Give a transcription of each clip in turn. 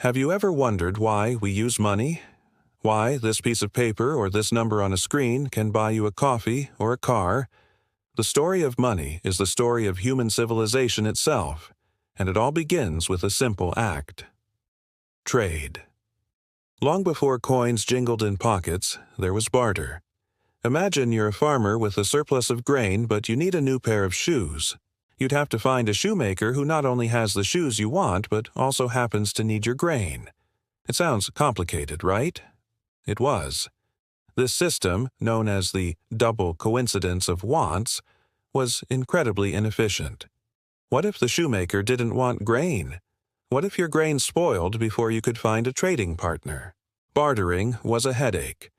Have you ever wondered why we use money? Why this piece of paper or this number on a screen can buy you a coffee or a car? The story of money is the story of human civilization itself, and it all begins with a simple act: trade. Long before coins jingled in pockets, there was barter. Imagine you're a farmer with a surplus of grain, but you need a new pair of shoes. You'd have to find a shoemaker who not only has the shoes you want, but also happens to need your grain. It sounds complicated, right? It was. This system, known as the double coincidence of wants, was incredibly inefficient. What if the shoemaker didn't want grain? What if your grain spoiled before you could find a trading partner? Bartering was a headache.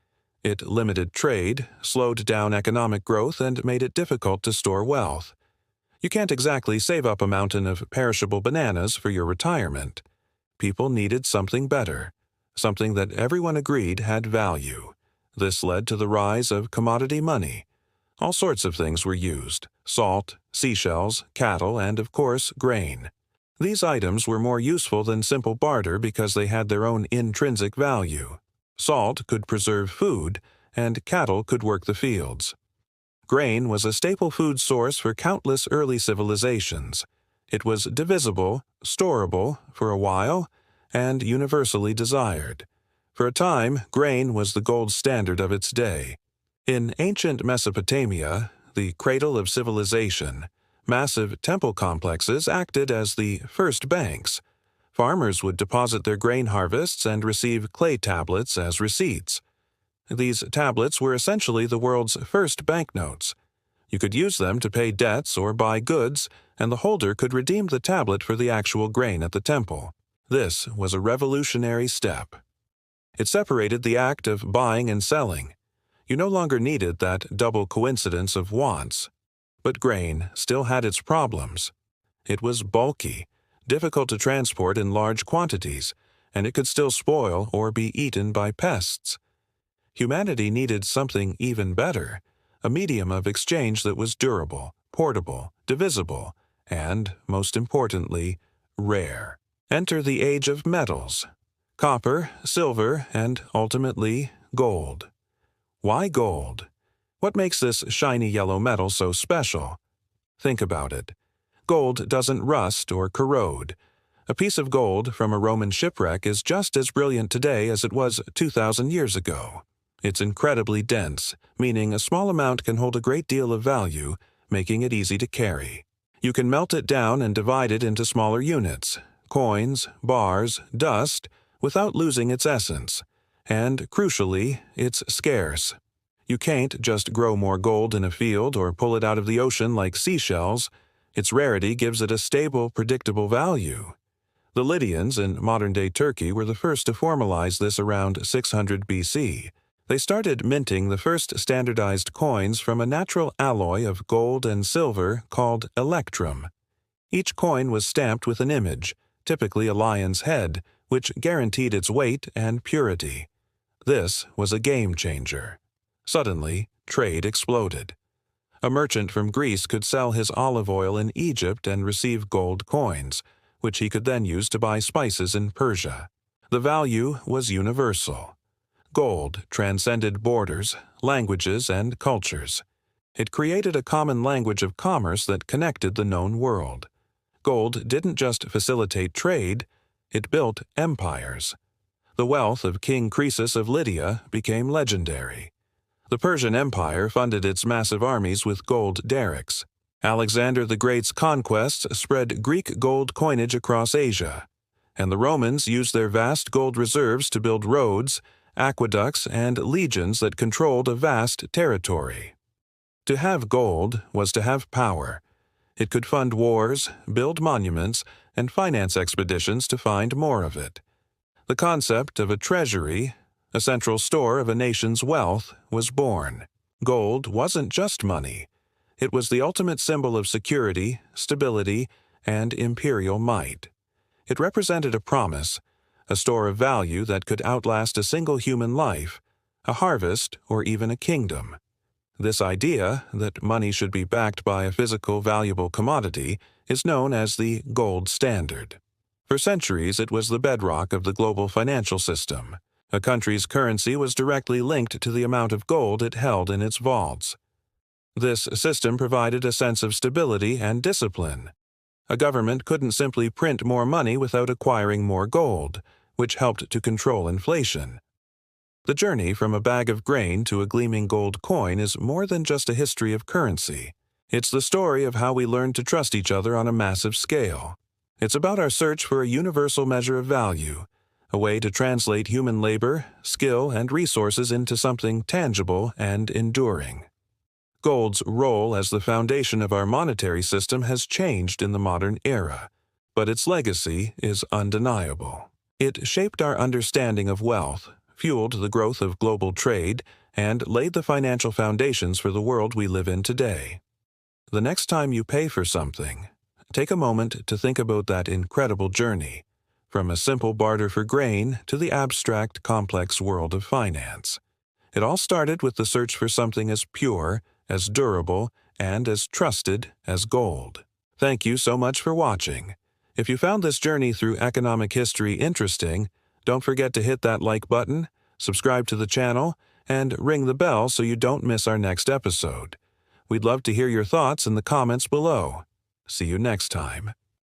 It limited trade, slowed down economic growth, and made it difficult to store wealth. You can't exactly save up a mountain of perishable bananas for your retirement. People needed something better, something that everyone agreed had value. This led to the rise of commodity money. All sorts of things were used: salt, seashells, cattle, and, of course, grain. These items were more useful than simple barter because they had their own intrinsic value. Salt could preserve food, and cattle could work the fields. Grain was a staple food source for countless early civilizations. It was divisible, storable for a while, and universally desired. For a time, grain was the gold standard of its day. In ancient Mesopotamia, the cradle of civilization, massive temple complexes acted as the first banks. Farmers would deposit their grain harvests and receive clay tablets as receipts. These tablets were essentially the world's first banknotes. You could use them to pay debts or buy goods, and the holder could redeem the tablet for the actual grain at the temple. This was a revolutionary step. It separated the act of buying and selling. You no longer needed that double coincidence of wants. But grain still had its problems. It was bulky, difficult to transport in large quantities, and it could still spoil or be eaten by pests. Humanity needed something even better, a medium of exchange that was durable, portable, divisible, and, most importantly, rare. Enter the age of metals: copper, silver, and ultimately gold. Why gold? What makes this shiny yellow metal so special? Think about it. Gold doesn't rust or corrode. A piece of gold from a Roman shipwreck is just as brilliant today as it was 2,000 years ago. It's incredibly dense, meaning a small amount can hold a great deal of value, making it easy to carry. You can melt it down and divide it into smaller units, coins, bars, dust, without losing its essence. And, crucially, it's scarce. You can't just grow more gold in a field or pull it out of the ocean like seashells. Its rarity gives it a stable, predictable value. The Lydians in modern-day Turkey were the first to formalize this around 600 BC. They started minting the first standardized coins from a natural alloy of gold and silver called electrum. Each coin was stamped with an image, typically a lion's head, which guaranteed its weight and purity. This was a game changer. Suddenly, trade exploded. A merchant from Greece could sell his olive oil in Egypt and receive gold coins, which he could then use to buy spices in Persia. The value was universal. Gold transcended borders, languages, and cultures. It created a common language of commerce that connected the known world. Gold didn't just facilitate trade, it built empires. The wealth of King Croesus of Lydia became legendary. The Persian Empire funded its massive armies with gold derricks. Alexander the Great's conquests spread Greek gold coinage across Asia, and the Romans used their vast gold reserves to build roads, aqueducts, and legions that controlled a vast territory. To have gold was to have power. It could fund wars, build monuments, and finance expeditions to find more of it. The concept of a treasury, a central store of a nation's wealth, was born. Gold wasn't just money. It was the ultimate symbol of security, stability, and imperial might. It represented a promise, a store of value that could outlast a single human life, a harvest, or even a kingdom. This idea, that money should be backed by a physical, valuable commodity, is known as the gold standard. For centuries, it was the bedrock of the global financial system. A country's currency was directly linked to the amount of gold it held in its vaults. This system provided a sense of stability and discipline. A government couldn't simply print more money without acquiring more gold, which helped to control inflation. The journey from a bag of grain to a gleaming gold coin is more than just a history of currency. It's the story of how we learned to trust each other on a massive scale. It's about our search for a universal measure of value, a way to translate human labor, skill, and resources into something tangible and enduring. Gold's role as the foundation of our monetary system has changed in the modern era, but its legacy is undeniable. It shaped our understanding of wealth, fueled the growth of global trade, and laid the financial foundations for the world we live in today. The next time you pay for something, take a moment to think about that incredible journey, from a simple barter for grain to the abstract, complex world of finance. It all started with the search for something as pure, as durable, and as trusted as gold. Thank you so much for watching. If you found this journey through economic history interesting, don't forget to hit that like button, subscribe to the channel, and ring the bell so you don't miss our next episode. We'd love to hear your thoughts in the comments below. See you next time.